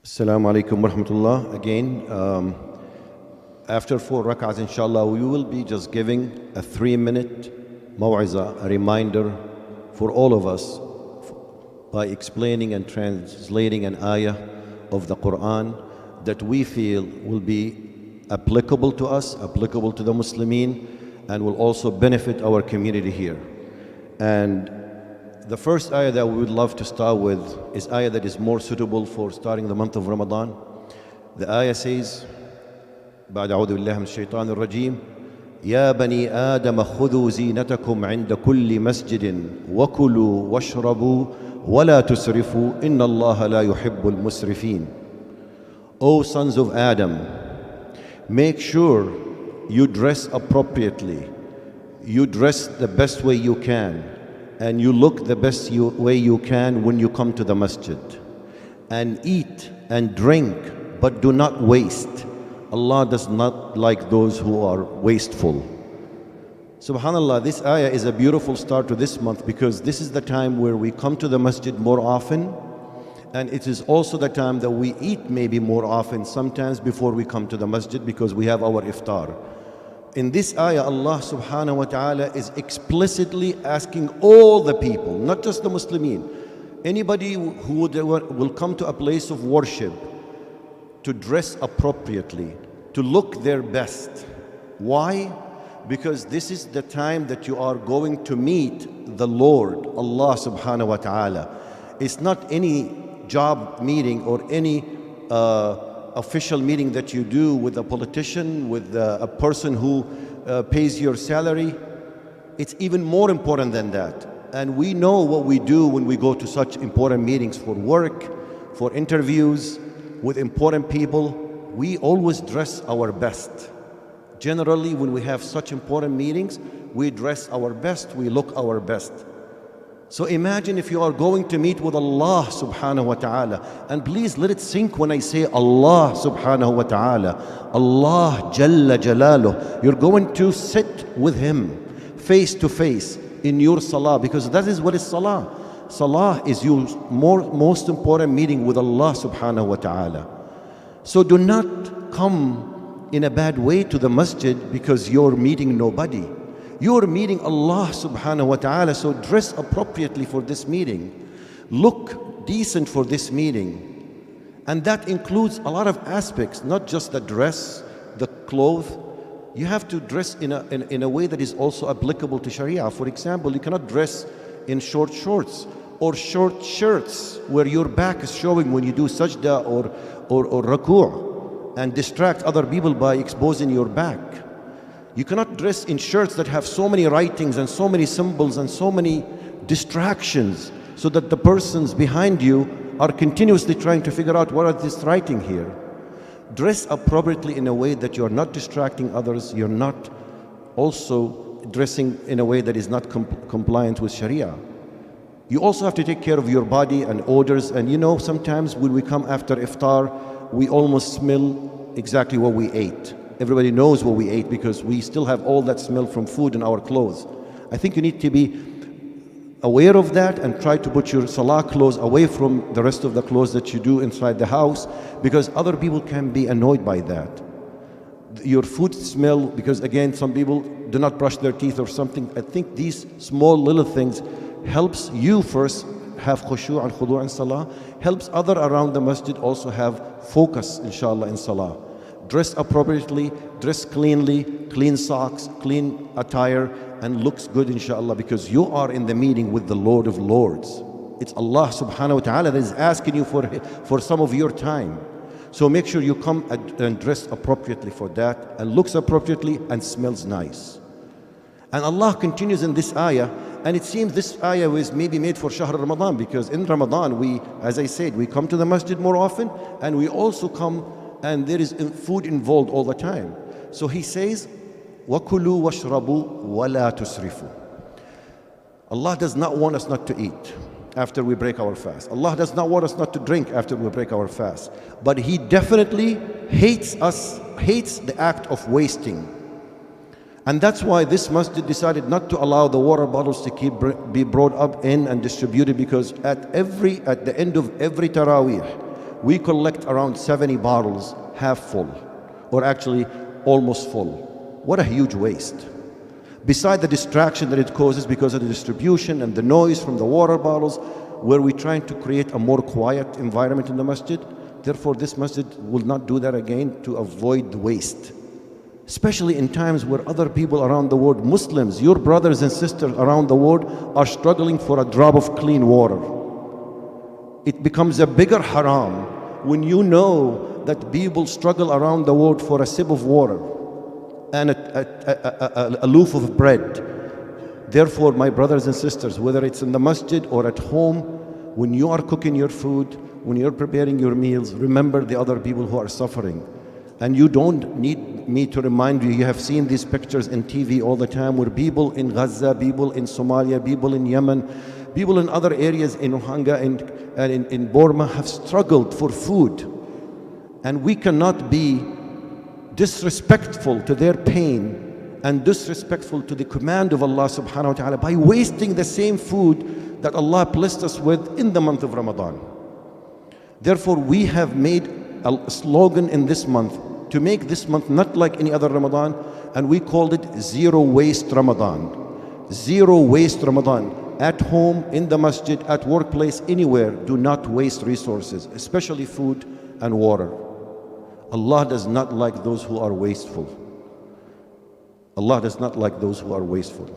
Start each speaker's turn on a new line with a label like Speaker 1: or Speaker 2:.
Speaker 1: Assalamu alaikum wa rahmatullah. Again, after 4 rak'ahs, inshallah, we will be just giving a 3-minute maw'izah, a reminder for all of us by explaining and translating an ayah of the Quran that we feel will be applicable to us, applicable to the Muslimin, and will also benefit our community here. And the first ayah that we would love to start with is ayah that is more suitable for starting the month of Ramadan. The ayah says, بعد أعوذ بالله من الشيطان الرجيم يا بني آدم خذوا زينتكم عند كل مسجد وكلوا واشربوا ولا تسرفوا إن الله لا يحب المسرفين. O sons of Adam, make sure you dress appropriately, you dress the best way you can, and you look the best way you can when you come to the masjid. And eat and drink, but do not waste. Allah does not like those who are wasteful. Subhanallah, this ayah is a beautiful start to this month because this is the time where we come to the masjid more often, and it is also the time that we eat maybe more often, sometimes before we come to the masjid because we have our iftar. In this ayah, Allah subhanahu wa ta'ala is explicitly asking all the people, not just the Muslimin, anybody who will come to a place of worship, to dress appropriately, to look their best. Why? Because this is the time that you are going to meet the Lord, Allah subhanahu wa ta'ala. It's not any job meeting or any official meeting that you do with a politician, with a person who pays your salary. It's even more important than that. And we know what we do when we go to such important meetings for work, for interviews, with important people. We always dress our best. Generally, when we have such important meetings, we dress our best, we look our best. So imagine if you are going to meet with Allah subhanahu wa ta'ala. And please let it sink when I say Allah subhanahu wa ta'ala. Allah Jalla Jalaluh. You're going to sit with Him face to face in your salah, because that is what is salah. Salah is your most important meeting with Allah subhanahu wa ta'ala. So do not come in a bad way to the masjid because you're meeting nobody. You're meeting Allah subhanahu wa ta'ala, so dress appropriately for this meeting. Look decent for this meeting. And that includes a lot of aspects, not just the dress, the clothes. You have to dress in a way that is also applicable to Sharia. For example, you cannot dress in short shorts or short shirts where your back is showing when you do sajda or raku' and distract other people by exposing your back. You cannot dress in shirts that have so many writings and so many symbols and so many distractions so that the persons behind you are continuously trying to figure out what is this writing here. Dress appropriately in a way that you're not distracting others, you're not also dressing in a way that is not compliant with Sharia. You also have to take care of your body and odors, and you know, sometimes when we come after iftar, we almost smell exactly what we ate. Everybody knows what we ate because we still have all that smell from food in our clothes. I think you need to be aware of that and try to put your salah clothes away from the rest of the clothes that you do inside the house, because other people can be annoyed by that. Your food smell, because again, some people do not brush their teeth or something. I think these small little things helps you first have khushu' and khudu' in salah, helps other around the masjid also have focus, inshallah, in salah. Dress appropriately, dress cleanly, clean socks, clean attire, and looks good, inshallah, because you are in the meeting with the Lord of Lords. It's Allah subhanahu wa ta'ala that is asking you for some of your time. So make sure you come and dress appropriately for that, and looks appropriately and smells nice. And Allah continues in this ayah, and it seems this ayah was maybe made for Shahr Ramadan, because in Ramadan we, as I said, we come to the masjid more often, and we also come and there is food involved all the time. So He says, وَكُلُوا وَاشْرَبُوا وَلَا تُسْرِفُوا. Allah does not want us not to eat after we break our fast. Allah does not want us not to drink after we break our fast. But He definitely hates the act of wasting. And that's why this masjid decided not to allow the water bottles to be brought up in and distributed, because at the end of every Taraweeh, we collect around 70 bottles half full, or actually almost full. What a huge waste. Beside the distraction that it causes because of the distribution and the noise from the water bottles, where we're trying to create a more quiet environment in the masjid. Therefore, this masjid will not do that again to avoid the waste. Especially in times where other people around the world, Muslims, your brothers and sisters around the world, are struggling for a drop of clean water. It becomes a bigger haram when you know that people struggle around the world for a sip of water and a loaf of bread. Therefore, my brothers and sisters, whether it's in the masjid or at home, when you are cooking your food, when you're preparing your meals, remember the other people who are suffering. And you don't need me to remind you, you have seen these pictures in TV all the time where people in Gaza, people in Somalia, people in Yemen, people in other areas in Rohingya and in Burma have struggled for food. And we cannot be disrespectful to their pain and disrespectful to the command of Allah subhanahu wa ta'ala by wasting the same food that Allah blessed us with in the month of Ramadan. Therefore, we have made a slogan in this month to make this month not like any other Ramadan, and we called it Zero Waste Ramadan. Zero Waste Ramadan. At home, in the masjid, at workplace, anywhere, do not waste resources, especially food and water. Allah does not like those who are wasteful. Allah does not like those who are wasteful.